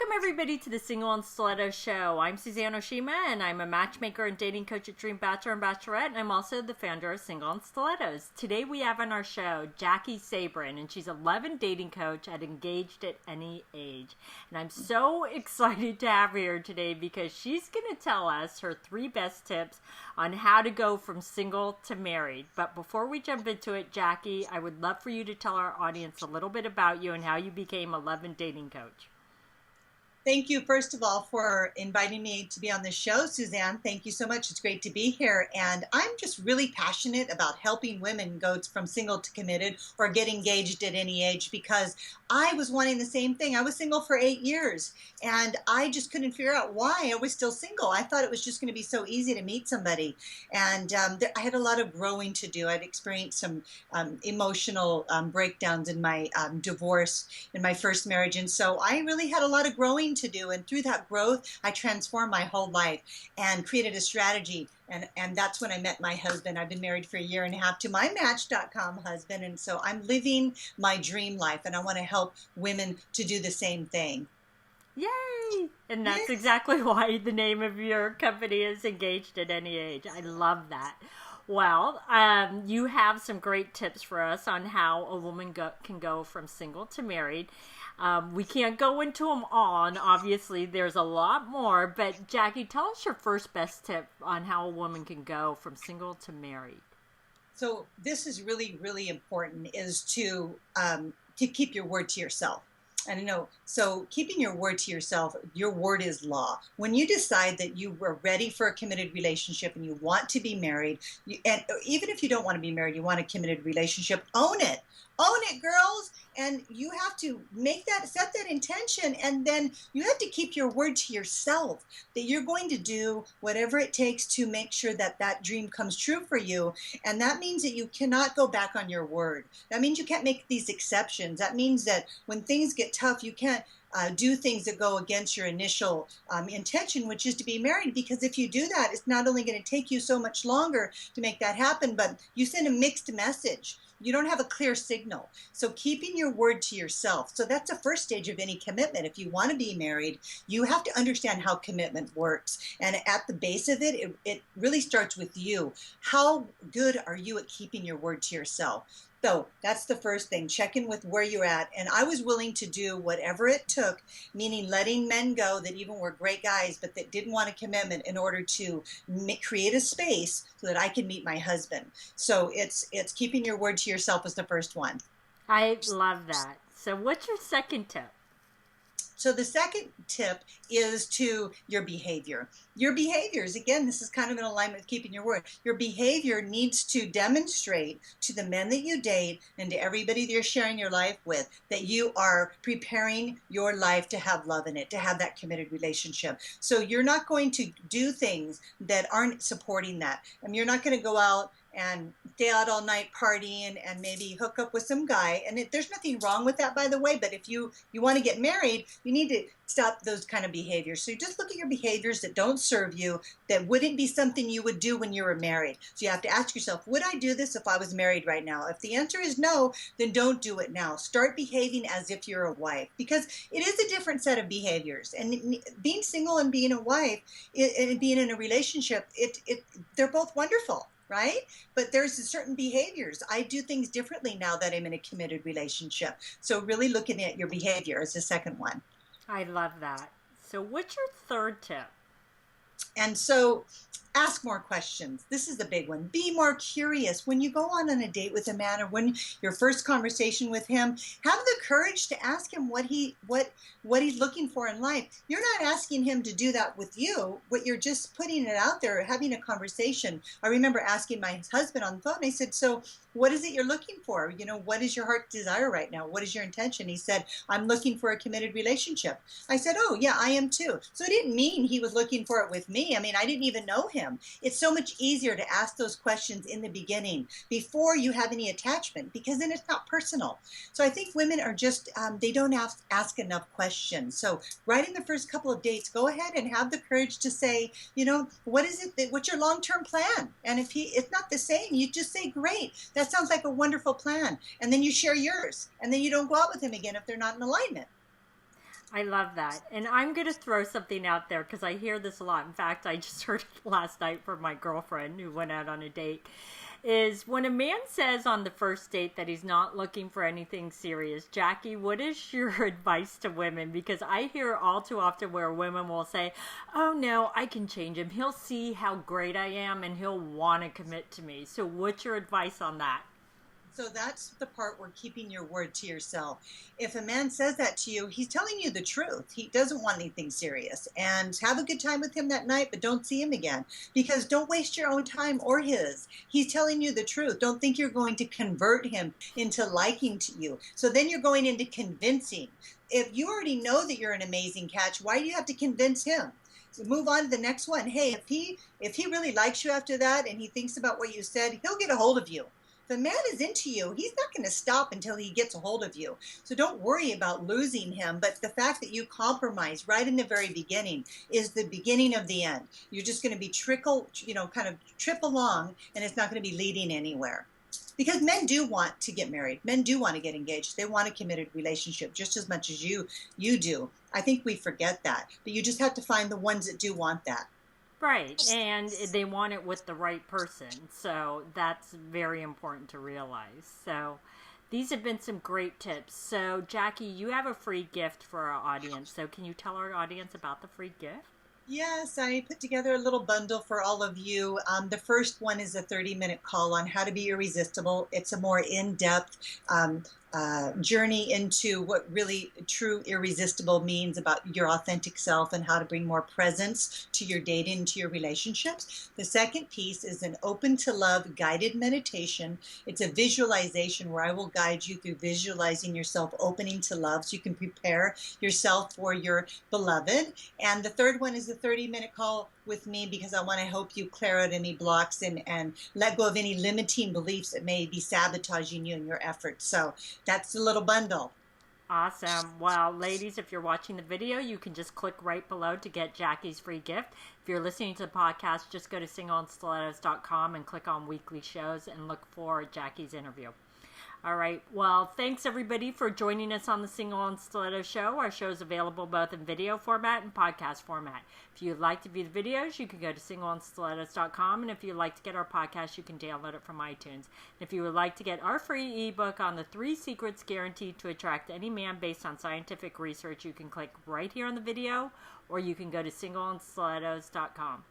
Welcome everybody to the Single and Stilettos Show. I'm Suzanne Oshima and I'm a matchmaker and dating coach at Dream Bachelor and Bachelorette, and I'm also the founder of Single and Stilettos. Today we have on our show Jaki Sabourin, and she's an 11 dating coach at Engaged at Any Age. And I'm so excited to have her here today because she's going to tell us her 3 best tips on how to go from single to married. But before we jump into it, Jaki, I would love for you to tell our audience a little bit about you and how you became 11 dating coach. Thank you, first of all, for inviting me to be on the show, Suzanne. Thank you so much. It's great to be here. And I'm just really passionate about helping women go from single to committed or get engaged at any age, because I was wanting the same thing. I was single for 8 years, and I just couldn't figure out why I was still single. I thought it was just going to be so easy to meet somebody. And I had a lot of growing to do. I'd experienced some emotional breakdowns in my divorce in my first marriage. And so I really had a lot of growing to do, and through that growth I transformed my whole life and created a strategy, and that's when I met my husband. I've been married for a year and a half to my Match.com husband, and so I'm living my dream life, and I want to help women to do the same thing. Yay! And that's exactly why the name of your company is Engaged at Any Age. I love that. Well, you have some great tips for us on how a woman can go from single to married. We can't go into them all, and obviously there's a lot more, but Jaki, tell us your first best tip on how a woman can go from single to married. So this is really, really important, is to keep your word to yourself. And so keeping your word to yourself, your word is law. When you decide that you are ready for a committed relationship and you want to be married, and even if you don't want to be married, you want a committed relationship, own it. Own it, girls. And you have to set that intention, and then you have to keep your word to yourself that you're going to do whatever it takes to make sure that that dream comes true for you. And that means that you cannot go back on your word. That means you can't make these exceptions. That means that when things get tough, you can't do things that go against your initial intention, which is to be married. Because if you do that, it's not only going to take you so much longer to make that happen, but you send a mixed message. You don't have a clear signal. So keeping your word to yourself. So that's the first stage of any commitment. If you want to be married, you have to understand how commitment works. And at the base of it, it really starts with you. How good are you at keeping your word to yourself? So that's the first thing. Check in with where you're at. And I was willing to do whatever it took, meaning letting men go that even were great guys, but that didn't want a commitment, in order to create a space so that I can meet my husband. So it's keeping your word to yourself is the first one. I love that. So what's your second tip? So the second tip is to your behavior. Your behaviors, again, this is kind of in alignment with keeping your word. Your behavior needs to demonstrate to the men that you date and to everybody that you're sharing your life with that you are preparing your life to have love in it, to have that committed relationship. So you're not going to do things that aren't supporting that. I mean, you're not going to go out and stay out all night partying and maybe hook up with some guy. And there's nothing wrong with that, by the way, but if you want to get married, you need to stop those kind of behaviors. So you just look at your behaviors that don't serve you, that wouldn't be something you would do when you were married. So you have to ask yourself, would I do this if I was married right now? If the answer is no, then don't do it now. Start behaving as if you're a wife, because it is a different set of behaviors. And being single and being a wife and being in a relationship, they're both wonderful. Right? But there's certain behaviors. I do things differently now that I'm in a committed relationship. So really looking at your behavior is the second one. I love that. So what's your third tip? And so ask more questions. This is the big one. Be more curious. When you go on a date with a man, or when your first conversation with him, have the courage to ask him what he's looking for in life. You're not asking him to do that with you, but you're just putting it out there, having a conversation. I remember asking my husband on the phone, I said, so what is it you're looking for? What is your heart's desire right now? What is your intention? He said, I'm looking for a committed relationship. I said, oh yeah, I am too. So it didn't mean he was looking for it with me. I mean, I didn't even know him. It's so much easier to ask those questions in the beginning before you have any attachment, because then it's not personal. So I think women are just, they don't ask enough questions. So right in the first couple of dates, go ahead and have the courage to say, what's your long-term plan? And if it's not the same, you just say, great, that sounds like a wonderful plan. And then you share yours. And then you don't go out with him again if they're not in alignment. I love that. And I'm going to throw something out there because I hear this a lot. In fact, I just heard it last night from my girlfriend who went out on a date. Is when a man says on the first date that he's not looking for anything serious, Jackie, what is your advice to women? Because I hear all too often where women will say, oh no, I can change him. He'll see how great I am and he'll want to commit to me. So what's your advice on that? So that's the part where keeping your word to yourself. If a man says that to you, he's telling you the truth. He doesn't want anything serious. And have a good time with him that night, but don't see him again. Because don't waste your own time or his. He's telling you the truth. Don't think you're going to convert him into liking to you. So then you're going into convincing. If you already know that you're an amazing catch, why do you have to convince him? So move on to the next one. Hey, if he really likes you after that and he thinks about what you said, he'll get a hold of you. If a man is into you, he's not going to stop until he gets a hold of you. So don't worry about losing him. But the fact that you compromise right in the very beginning is the beginning of the end. You're just going to be kind of trip along, and it's not going to be leading anywhere. Because men do want to get married. Men do want to get engaged. They want a committed relationship just as much as you do. I think we forget that. But you just have to find the ones that do want that. Right, and they want it with the right person, so that's very important to realize. So these have been some great tips. So Jackie, you have a free gift for our audience, so can you tell our audience about the free gift? Yes, I put together a little bundle for all of you. The first one is a 30-minute call on how to be irresistible. It's a more in-depth journey into what really true irresistible means about your authentic self and how to bring more presence to your dating, to your relationships. The second piece is an open to love guided meditation. It's a visualization where I will guide you through visualizing yourself opening to love so you can prepare yourself for your beloved. And the third one is a 30-minute call with me because I want to help you clear out any blocks and let go of any limiting beliefs that may be sabotaging you in your efforts. So that's the little bundle. Awesome. Well, ladies, if you're watching the video, you can just click right below to get Jackie's free gift. If you're listening to the podcast, just go to singleandstilettos.com and click on weekly shows and look for Jackie's interview. All right. Well, thanks everybody for joining us on the Single and Stiletto Show. Our show is available both in video format and podcast format. If you'd like to view the videos, you can go to singleandstilettos.com. And if you'd like to get our podcast, you can download it from iTunes. And if you would like to get our free ebook on the 3 secrets guaranteed to attract any man based on scientific research, you can click right here on the video, or you can go to singleandstilettos.com.